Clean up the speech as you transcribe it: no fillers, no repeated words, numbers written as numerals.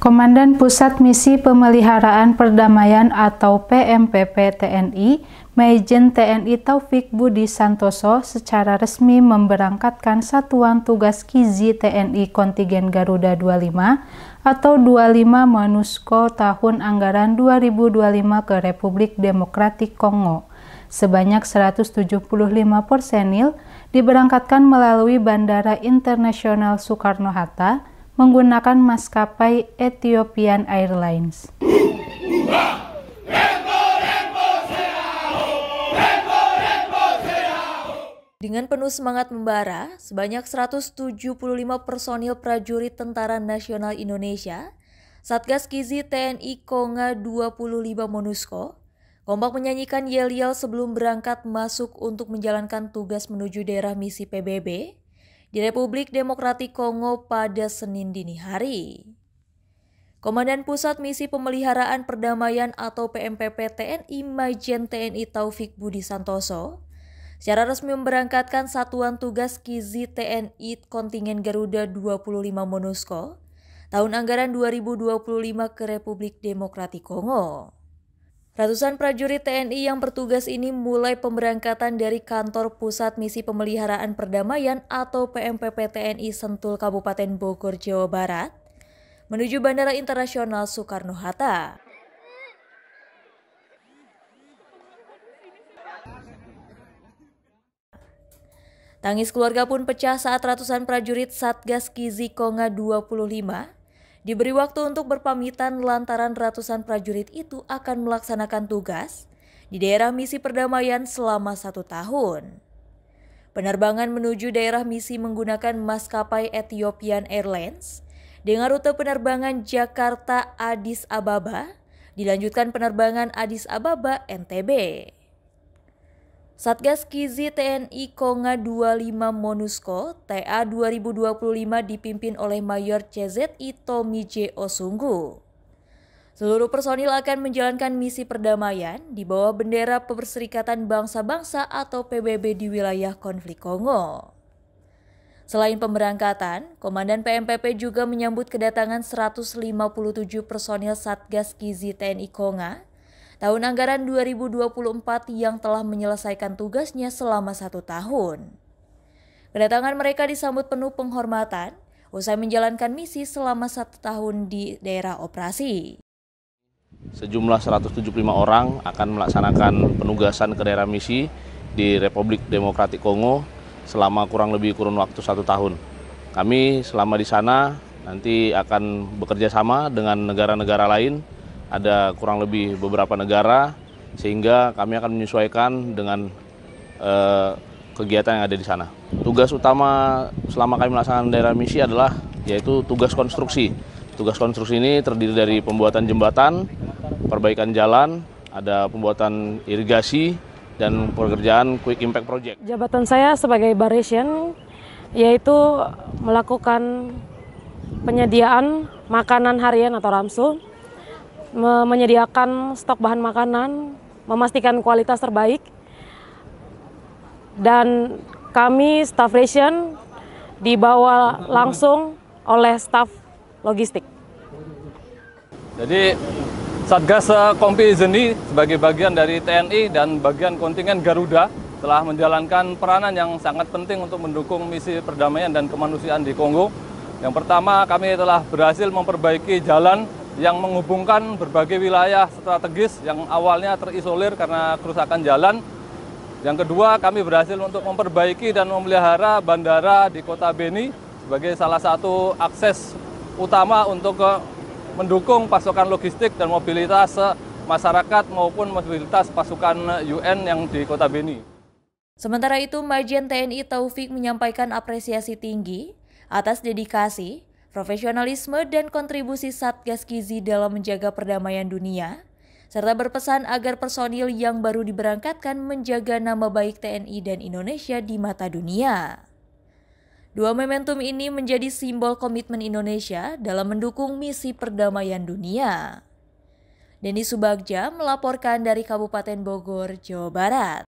Komandan Pusat Misi Pemeliharaan Perdamaian atau PMPP TNI, Majen TNI Taufik Budi Santoso secara resmi memberangkatkan Satuan Tugas Kizi TNI Kontingen Garuda 25 atau 25 MONUSCO tahun anggaran 2025 ke Republik Demokratik Kongo. Sebanyak 175 personil diberangkatkan melalui Bandara Internasional Soekarno-Hatta menggunakan maskapai Ethiopian Airlines. Dengan penuh semangat membara, sebanyak 175 personil prajurit Tentara Nasional Indonesia, Satgas Kizi TNI Konga 25 MONUSCO, kompak menyanyikan yel-yel sebelum berangkat masuk untuk menjalankan tugas menuju daerah misi PBB di Republik Demokratik Kongo pada Senin dini hari. Komandan Pusat Misi Pemeliharaan Perdamaian atau PMPP TNI Majen TNI Taufik Budi Santoso secara resmi memberangkatkan Satuan Tugas Kizi TNI Kontingen Garuda 25 MONUSCO tahun anggaran 2025 ke Republik Demokratik Kongo. Ratusan prajurit TNI yang bertugas ini mulai pemberangkatan dari Kantor Pusat Misi Pemeliharaan Perdamaian atau PMPP TNI Sentul Kabupaten Bogor, Jawa Barat, menuju Bandara Internasional Soekarno-Hatta. Tangis keluarga pun pecah saat ratusan prajurit Satgas Kizi Konga 25 diberi waktu untuk berpamitan lantaran ratusan prajurit itu akan melaksanakan tugas di daerah misi perdamaian selama 1 tahun. Penerbangan menuju daerah misi menggunakan maskapai Ethiopian Airlines dengan rute penerbangan Jakarta-Addis Ababa, dilanjutkan penerbangan Addis Ababa NTB. Satgas Kizi TNI Konga 25 MONUSCO TA 2025 dipimpin oleh Mayor CZI Tommy J. Osunggu. Seluruh personil akan menjalankan misi perdamaian di bawah bendera Perserikatan Bangsa-Bangsa atau PBB di wilayah konflik Kongo. Selain pemberangkatan, Komandan PMPP juga menyambut kedatangan 157 personil Satgas Kizi TNI Konga tahun anggaran 2024 yang telah menyelesaikan tugasnya selama 1 tahun. Kedatangan mereka disambut penuh penghormatan usai menjalankan misi selama 1 tahun di daerah operasi. Sejumlah 175 orang akan melaksanakan penugasan ke daerah misi di Republik Demokratik Kongo selama kurun waktu 1 tahun. Kami selama di sana nanti akan bekerja sama dengan negara-negara lain. Ada kurang lebih beberapa negara, sehingga kami akan menyesuaikan dengan kegiatan yang ada di sana. Tugas utama selama kami melaksanakan daerah misi adalah yaitu tugas konstruksi. Tugas konstruksi ini terdiri dari pembuatan jembatan, perbaikan jalan, ada pembuatan irigasi, dan pekerjaan quick impact project. Jabatan saya sebagai Baresien yaitu melakukan penyediaan makanan harian atau ramsu, menyediakan stok bahan makanan, memastikan kualitas terbaik, dan kami staf ration dibawa langsung oleh staf logistik. Jadi Satgas Kompi Zeni sebagai bagian dari TNI dan bagian kontingen Garuda telah menjalankan peranan yang sangat penting untuk mendukung misi perdamaian dan kemanusiaan di Kongo. Yang pertama, kami telah berhasil memperbaiki jalan yang menghubungkan berbagai wilayah strategis yang awalnya terisolir karena kerusakan jalan. Yang kedua, kami berhasil untuk memperbaiki dan memelihara bandara di Kota Beni sebagai salah satu akses utama untuk mendukung pasokan logistik dan mobilitas masyarakat maupun mobilitas pasukan UN yang di Kota Beni. Sementara itu, Majen TNI Taufik menyampaikan apresiasi tinggi atas dedikasi, profesionalisme dan kontribusi Satgas Kizi dalam menjaga perdamaian dunia, serta berpesan agar personil yang baru diberangkatkan menjaga nama baik TNI dan Indonesia di mata dunia. Dua momentum ini menjadi simbol komitmen Indonesia dalam mendukung misi perdamaian dunia. Denny Subagja melaporkan dari Kabupaten Bogor, Jawa Barat.